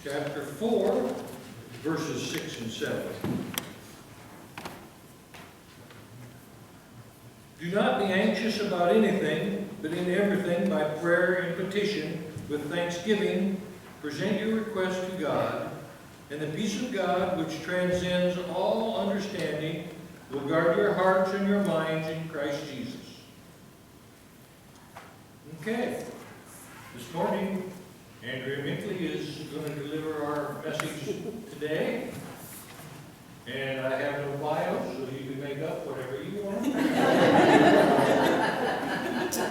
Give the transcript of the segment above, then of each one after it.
chapter 4, verses 6 and 7. Do not be anxious about anything, but in everything by prayer and petition, with thanksgiving, present your request to God, and the peace of God, which transcends all understanding, will guard your hearts and your minds in Christ Jesus. Okay, this morning, Andrea Mickley is going to deliver our message today. And I have no bio, so you can make up whatever you want.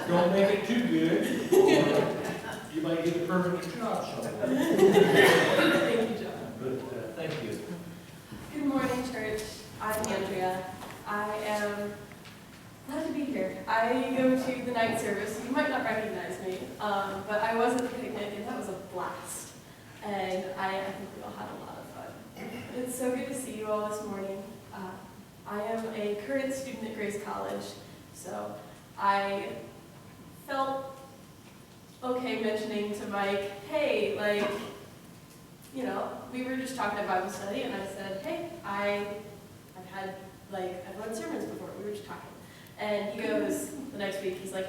Don't make it too good, or you might get a permanent job somewhere. Thank you, John. But thank you. Good morning, church. I'm Andrea. I am glad to be here. I go to the night service. You might not recognize me, but I was at the picnic, and that was a blast. And I think we all had a lot of fun. It's so good to see you all this morning. I am a current student at Grace College, so I felt okay mentioning to Mike, hey, like, you know, we were just talking about Bible study, and I said, hey, I've led sermons before. We were just talking. And he goes, the next week, he's like,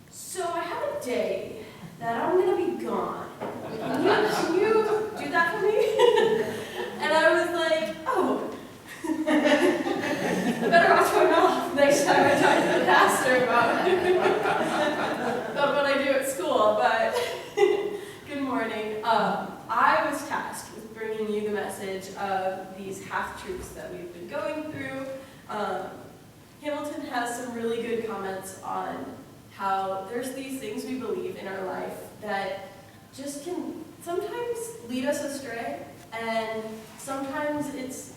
so I have a day that I'm going to be gone. Can you do that for me? And I was like, oh. I better watch my mouth next time I talk to the pastor about what I do at school. But good morning. I was tasked with bringing you the message of these half-truths that we've been going through. Hamilton has some really good comments on how there's these things we believe in our life that just can sometimes lead us astray, and sometimes it's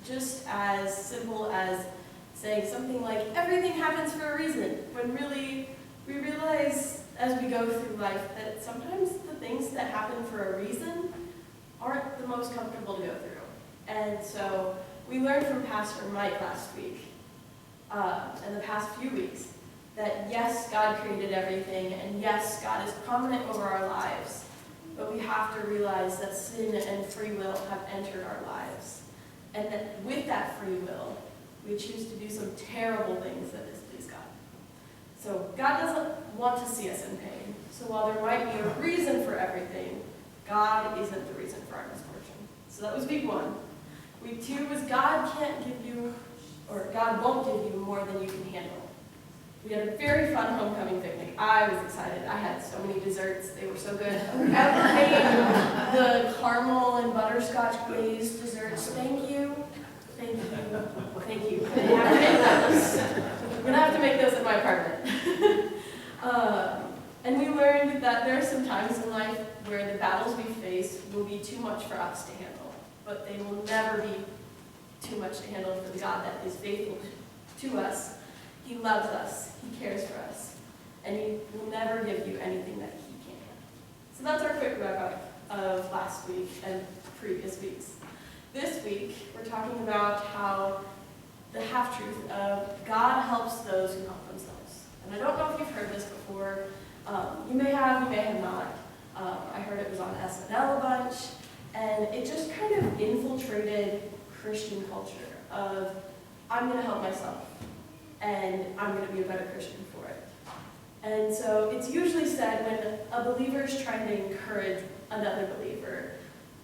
just as simple as saying something like, everything happens for a reason, when really we realize as we go through life that sometimes the things that happen for a reason aren't the most comfortable to go through. And so we learned from Pastor Mike last week, and the past few weeks, that yes, God created everything, and yes, God is prominent over our lives, but we have to realize that sin and free will have entered our lives, and that with that free will, we choose to do some terrible things that displease God. So God doesn't want to see us in pain. So while there might be a reason for everything, God isn't the reason for our misfortune. So that was week 1. Week 2 was God can't give you, or God won't give you more than you can handle. We had a very fun homecoming picnic. I was excited. I had so many desserts. They were so good. I made the caramel and butterscotch glazed desserts. Thank you. Thank you. Thank you. I'm gonna have to make those. I'm going to have to make those in my apartment. And we learned that there are some times in life where the battles we face will be too much for us to handle. But they will never be too much to handle for the God that is faithful to us. He loves us, He cares for us, and He will never give you anything that He can't. So that's our quick wrap-up of last week and previous weeks. This week, we're talking about how the half-truth of God helps those who help themselves. And I don't know if you've heard this before. You may have not. I heard it was on SNL a bunch, and it just kind of infiltrated Christian culture of, I'm going to help myself, and I'm going to be a better Christian for it. And so it's usually said when a believer is trying to encourage another believer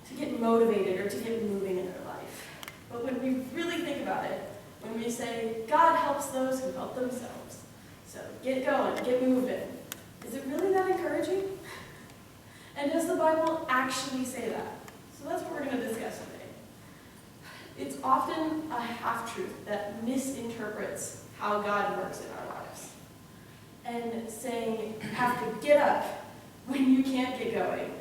to get motivated or to get moving in their life. But when we really think about it, when we say, God helps those who help themselves, so get going, get moving, is it really that encouraging? And does the Bible actually say that? So that's what we're going to discuss today. It's often a half-truth that misinterprets how God works in our lives. And saying you have to get up when you can't get going.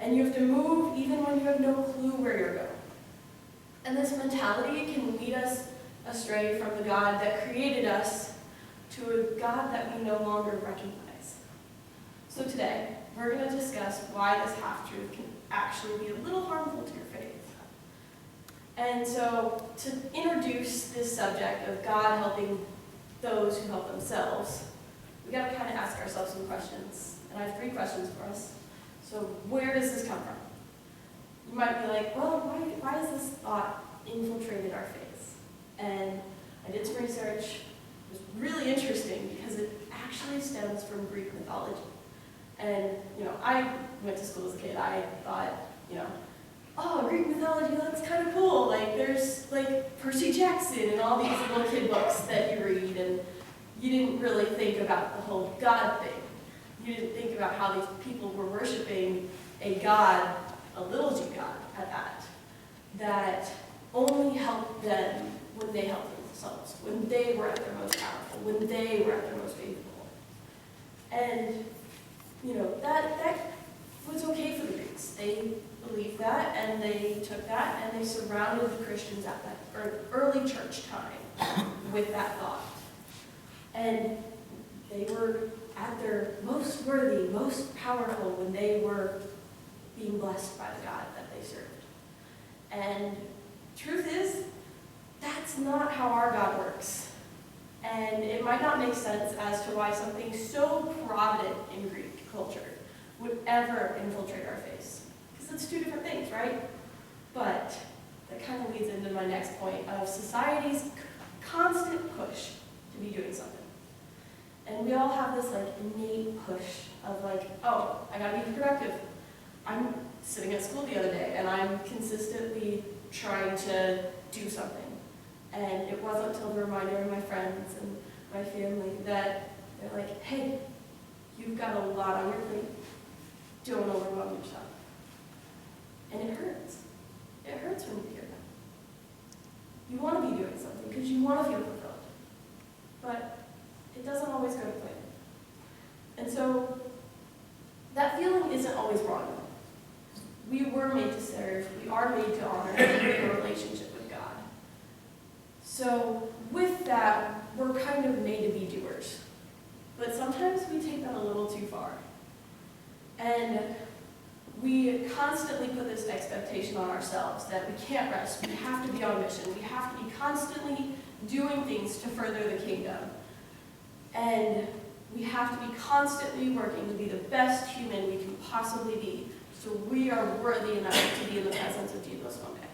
And you have to move even when you have no clue where you're going. And this mentality can lead us astray from the God that created us to a God that we no longer recognize. So today, we're going to discuss why this half-truth can actually be a little harmful to your faith. And so, to introduce this subject of God helping those who help themselves, we got to kind of ask ourselves some questions. And I have 3 questions for us. So, where does this come from? You might be like, well, why has this thought infiltrated our faith? And I did some research. It was really interesting because it actually stems from Greek mythology. And, I went to school as a kid. I thought, oh, Greek mythology, that's kind of cool. Like, there's, like, Percy Jackson and all these little kid books that you read, and you didn't really think about the whole God thing. You didn't think about how these people were worshiping a God, a little g God at that only helped them when they helped themselves, when they were at their most powerful, when they were at their most faithful. And, that was okay for the Greeks. They believed that, and they took that, and they surrounded the Christians at that early church time with that thought. And they were at their most worthy, most powerful when they were being blessed by the God that they served. And truth is, that's not how our God works. And it might not make sense as to why something so prominent in Greek culture would ever infiltrate our faith. Because it's two different things, right? But that kind of leads into my next point of society's constant push to be doing something. And we all have this innate push of oh, I gotta be productive. I'm sitting at school the other day and I'm consistently trying to do something. And it wasn't until the reminder of my friends and my family that they're like, hey, you've got a lot on your plate. Don't overwhelm yourself. And it hurts. It hurts when you hear that. You want to be doing something because you want to feel fulfilled. But it doesn't always go to plan. And so that feeling isn't always wrong. We were made to serve. We are made to honor and be in a relationship with God. So with that, we're kind of made to be doers. But sometimes we take that a little too far. And we constantly put this expectation on ourselves that we can't rest. We have to be on mission. We have to be constantly doing things to further the kingdom. And we have to be constantly working to be the best human we can possibly be, so we are worthy enough to be in the presence of Jesus one day.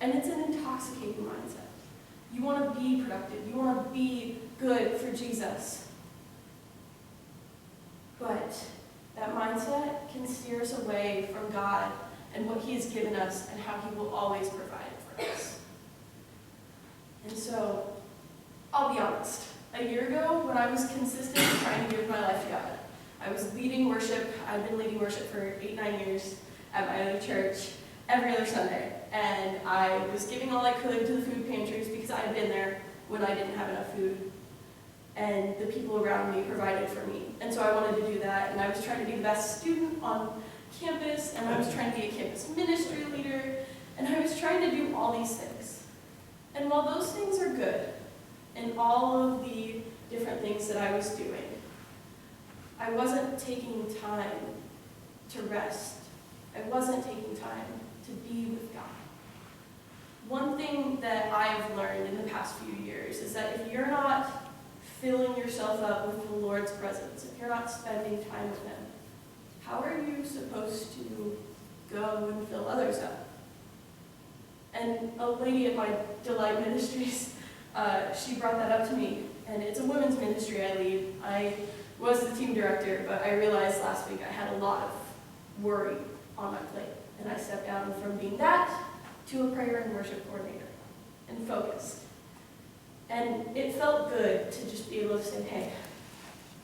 And it's an intoxicating mindset. You want to be productive. You want to be good for Jesus. But that mindset can steer us away from God and what He has given us and how He will always provide for us. And so, I'll be honest. A year ago, when I was consistently trying to give my life to God, I was leading worship. I've been leading worship for 8-9 years at my other church every other Sunday. And I was giving all I could to the food pantries because I had been there when I didn't have enough food. And the people around me provided for me. And so I wanted to do that. And I was trying to be the best student on campus. And I was trying to be a campus ministry leader. And I was trying to do all these things. And while those things are good, and all of the different things that I was doing, I wasn't taking time to rest. I wasn't taking time to be with God. One thing that I've learned in the past few years is that if you're not filling yourself up with the Lord's presence, if you're not spending time with Him, how are you supposed to go and fill others up? And a lady at my Delight Ministries, she brought that up to me, and it's a women's ministry I lead. I was the team director, but I realized last week I had a lot of worry on my plate, and I stepped down from being that to a prayer and worship coordinator, and focused. And it felt good to just be able to say, hey,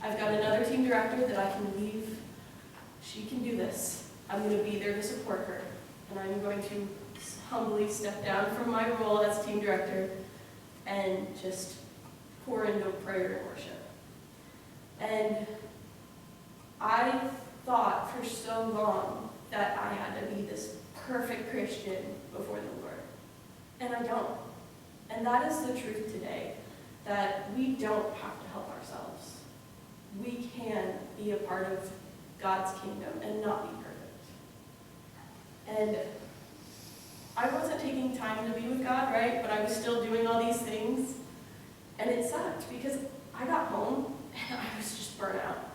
I've got another team director that I can leave. She can do this. I'm going to be there to support her, and I'm going to humbly step down from my role as team director and just pour into prayer and worship. And I thought for so long that I had to be this perfect Christian before the Lord. And I don't. And that is the truth today, that we don't have to help ourselves. We can be a part of God's kingdom and not be perfect. And I wasn't taking time to be with God, right? But I was still doing all these things. And it sucked because I got home and I was just burnt out.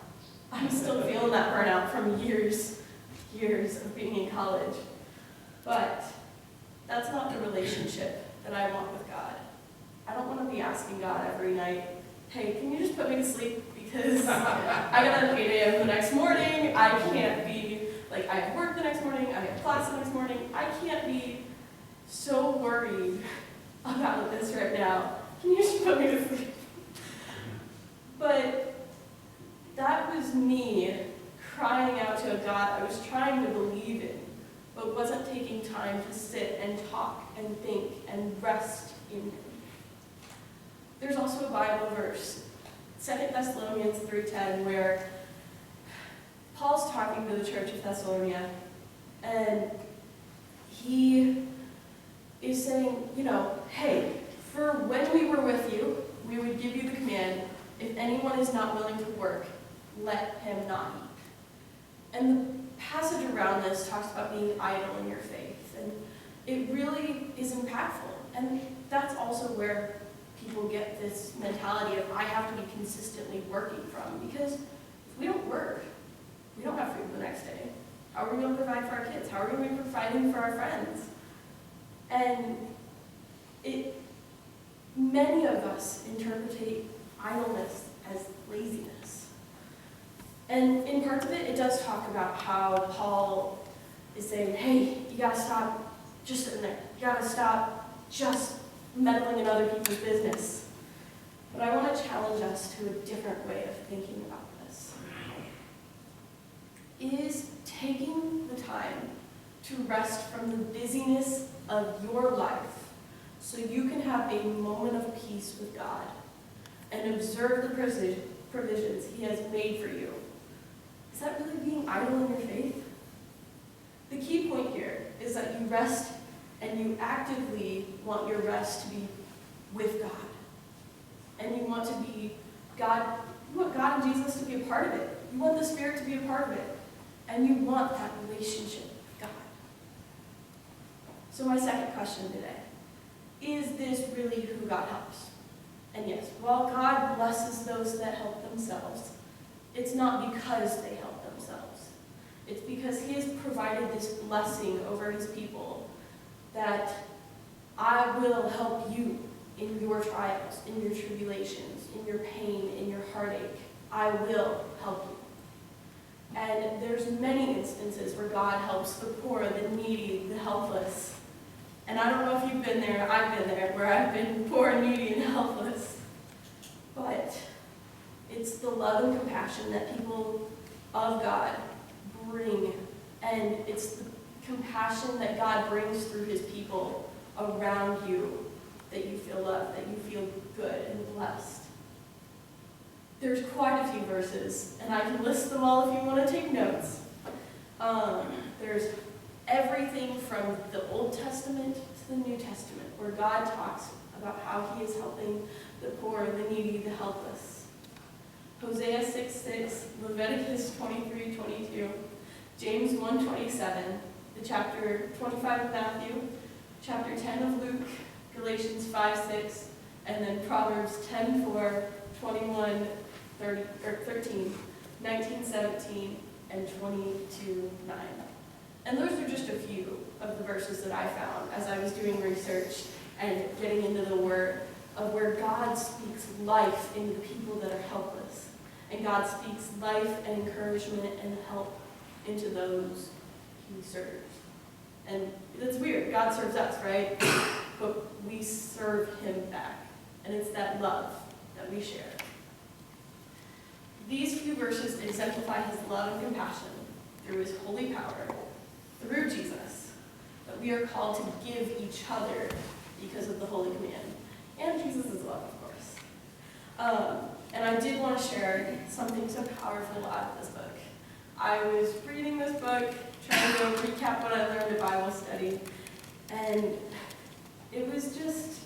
I'm still feeling that burnout from years of being in college. But that's not the relationship that I want with God. I don't want to be asking God every night, hey, can you just put me to sleep? Because I got up at 8 a.m. the next morning. I can't be, like, I have work the next morning. I have class the next morning. I can't be so worried about this right now. Can you just put me to sleep? But that was me crying out to a God I was trying to believe in, but wasn't taking time to sit and talk and think and rest in Him. There's also a Bible verse, 2 Thessalonians 3:10, where Paul's talking to the church of Thessalonica, and he is saying, hey, for when we were with you, we would give you the command, if anyone is not willing to work, let him not eat. And the passage around this talks about being idle in your faith, and it really is impactful. And that's also where people get this mentality of, I have to be consistently working from, because if we don't work, we don't have food the next day. How are we going to provide for our kids? How are we going to be providing for our friends? And many of us interpret idleness as laziness. And in parts of it, it does talk about how Paul is saying, hey, you gotta stop just sitting there. You gotta stop just meddling in other people's business. But I want to challenge us to a different way of thinking about this. Is taking the time to rest from the busyness of your life so you can have a moment of peace with God and observe the provisions He has made for you. Is that really being idle in your faith? The key point here is that you rest and you actively want your rest to be with God. And you want God and Jesus to be a part of it. You want the Spirit to be a part of it. And you want that relationship with God. So my second question today, is this really who God helps? And yes, while God blesses those that help themselves, it's not because they help themselves. It's because He has provided this blessing over His people that I will help you in your trials, in your tribulations, in your pain, in your heartache. I will help you. And there's many instances where God helps the poor, the needy, the helpless. And I don't know if you've been there, I've been there, where I've been poor, needy, and helpless. But it's the love and compassion that people of God bring. And it's the compassion that God brings through His people around you that you feel loved, that you feel good and blessed. There's quite a few verses, and I can list them all if you want to take notes. There's everything from the Old Testament to the New Testament, where God talks about how He is helping the poor, the needy, the helpless. Hosea 6:6, Leviticus 23:22, James 1:27, the chapter 25 of Matthew, chapter 10 of Luke, Galatians 5:6, and then Proverbs 10:4, 21, 13, 19:17, and 22:9. And those are just a few of the verses that I found as I was doing research and getting into the Word, of where God speaks life into the people that are helpless. And God speaks life and encouragement and help into those He serves. And that's weird. God serves us, right? But we serve Him back. And it's that love that we share. These few verses exemplify His love and compassion through His holy power, through Jesus, that we are called to give each other because of the holy command. And Jesus' love, of course. And I did want to share something so powerful out of this book. I was reading this book, trying to recap what I learned at Bible study, and it was just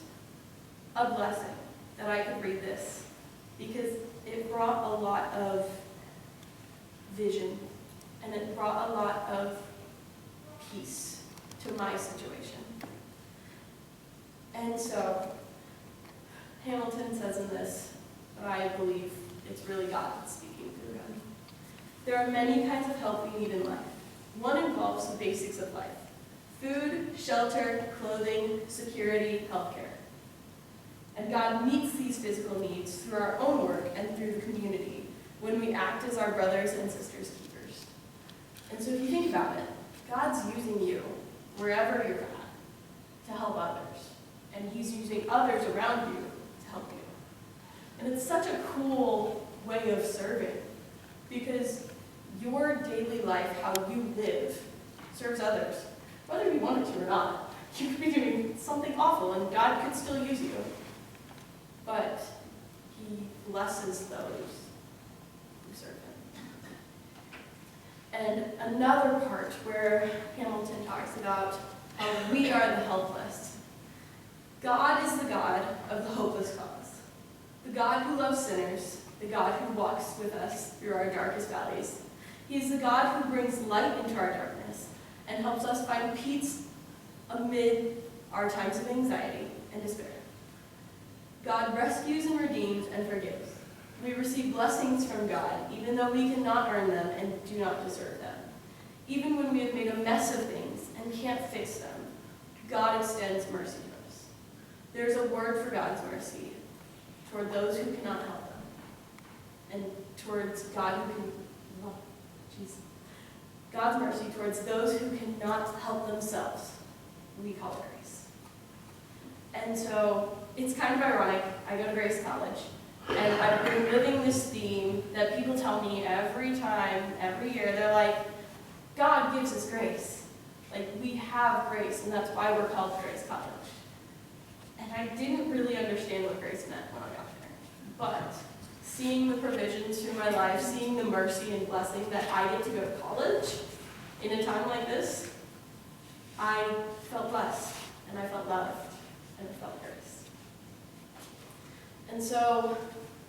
a blessing that I could read this, because it brought a lot of vision, and it brought a lot of peace to my situation. And so, Hamilton says in this, but I believe it's really God that's speaking through him. There are many kinds of help we need in life. One involves the basics of life: food, shelter, clothing, security, healthcare. And God meets these physical needs through our own work and through the community when we act as our brothers and sisters' keepers. And so if you think about it, God's using you wherever you're at to help others. And he's using others around you to help you. And it's such a cool way of serving because your daily life, how you live, serves others. Whether you want it to or not, you could be doing something awful and God could still use you. But he blesses those who serve him. And another part where Hamilton talks about how we are the helpless. God is the God of the hopeless cause. The God who loves sinners, the God who walks with us through our darkest valleys. He's the God who brings light into our darkness and helps us find peace amid our times of anxiety and despair. God rescues and redeems and forgives. We receive blessings from God, even though we cannot earn them and do not deserve them. Even when we have made a mess of things and can't fix them, God extends mercy to us. There's a word for God's mercy toward those who cannot help them, and towards God who can, God's mercy towards those who cannot help themselves. We call it grace. And so it's kind of ironic. I go to Grace College, and I've been living this theme that people tell me every time, every year. They're like, God gives us grace. Like, we have grace, and that's why we're called Grace College. And I didn't really understand what grace meant when I got there. But seeing the provisions through my life, seeing the mercy and blessing that I get to go to college in a time like this, I felt blessed, and I felt loved, and I felt grace. And so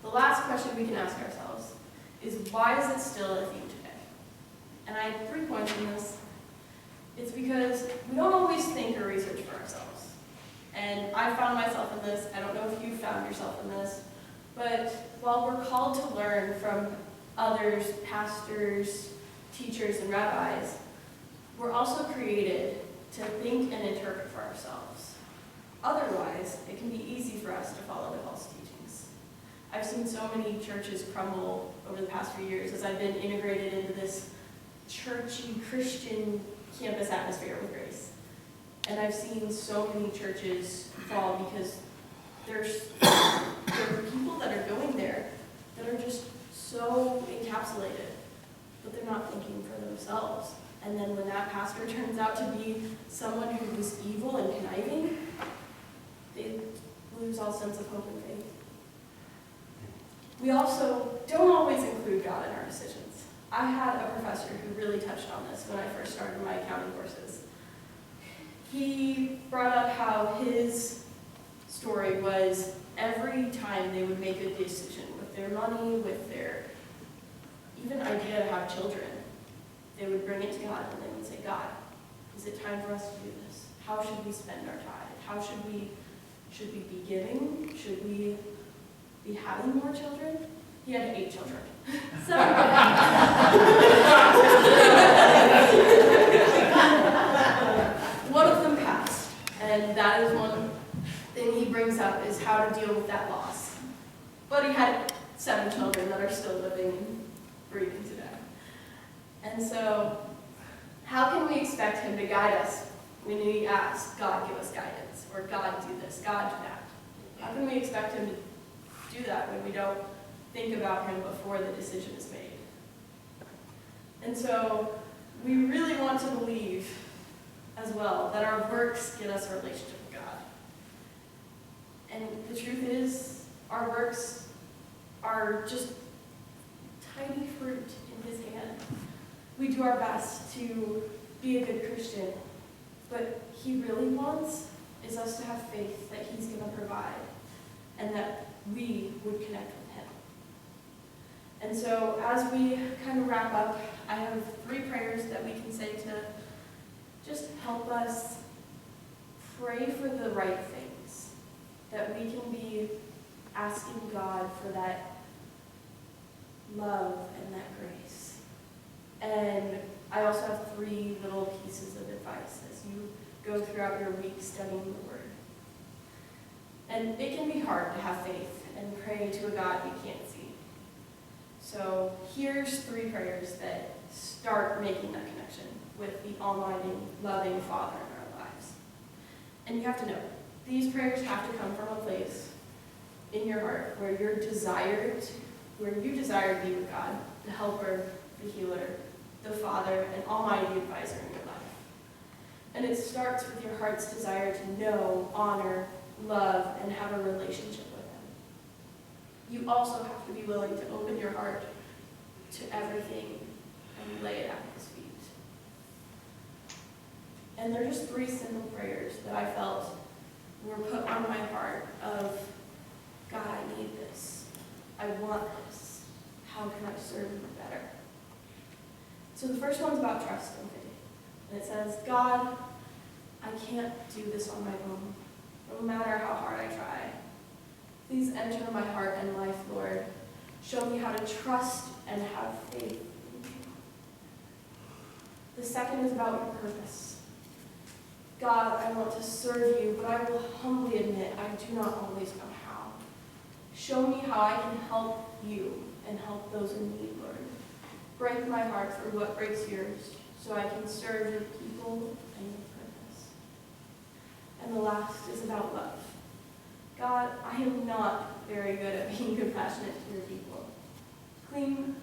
the last question we can ask ourselves is, why is it still a theme today? And I have 3 points in this. It's because we don't always think or research for ourselves. And I found myself in this. I don't know if you found yourself in this. But while we're called to learn from others, pastors, teachers, and rabbis, we're also created to think and interpret for ourselves. Otherwise, it can be easy for us to follow the false teachings. I've seen so many churches crumble over the past few years as I've been integrated into this churchy, Christian campus atmosphere with Grace. And I've seen so many churches fall because there are people that are going there that are just so encapsulated, but they're not thinking for themselves. And then when that pastor turns out to be someone who is evil and conniving, they lose all sense of hope and faith. We also don't always include God in our decisions. I had a professor who really touched on this when I first started my accounting courses. He brought up how his story was every time they would make a decision with their money, with their even idea to have children, they would bring it to God and they would say, God, is it time for us to do this? How should we spend our tithe? How should we be giving? Should we be having more children? He had 8 children. So one of them passed, and that is one thing he brings up is how to deal with that loss. But he had 7 children that are still living and breathing today. And so, how can we expect him to guide us when we ask, God, give us guidance, or God, do this, God, do that? How can we expect him to do that when we don't think about him before the decision is made? And so, we really want to believe as well that our works get us a relationship with God. And the truth is, our works are just tiny fruit in his hand. We do our best to be a good Christian, but he really wants is us to have faith that he's going to provide and that we would connect with him. And so as we kind of wrap up, I have 3 prayers that we can say to just help us pray for the right things, that we can be asking God for that love and that grace. And I also have 3 little pieces of advice as you go throughout your week studying the Word. And it can be hard to have faith and pray to a God you can't see. So here's 3 prayers that start making that connection with the almighty, loving Father in our lives. And you have to know, these prayers have to come from a place in your heart where you desire to be with God, the helper, the healer, the Father, and almighty advisor in your life. And it starts with your heart's desire to know, honor, love, and have a relationship with Him. You also have to be willing to open your heart to everything and lay it at His feet. And they're just 3 simple prayers that I felt were put on my heart of, God, I need this. I want this. How can I serve you better? So the first one's about trust and faith. And it says, God, I can't do this on my own, no matter how hard I try. Please enter my heart and life, Lord. Show me how to trust and have faith in you. The second is about your purpose. God, I want to serve you, but I will humbly admit I do not always know how. Show me how I can help you and help those in need, Lord. Break my heart for what breaks yours, so I can serve your people and your purpose. And the last is about love. God, I am not very good at being compassionate to your people. Clean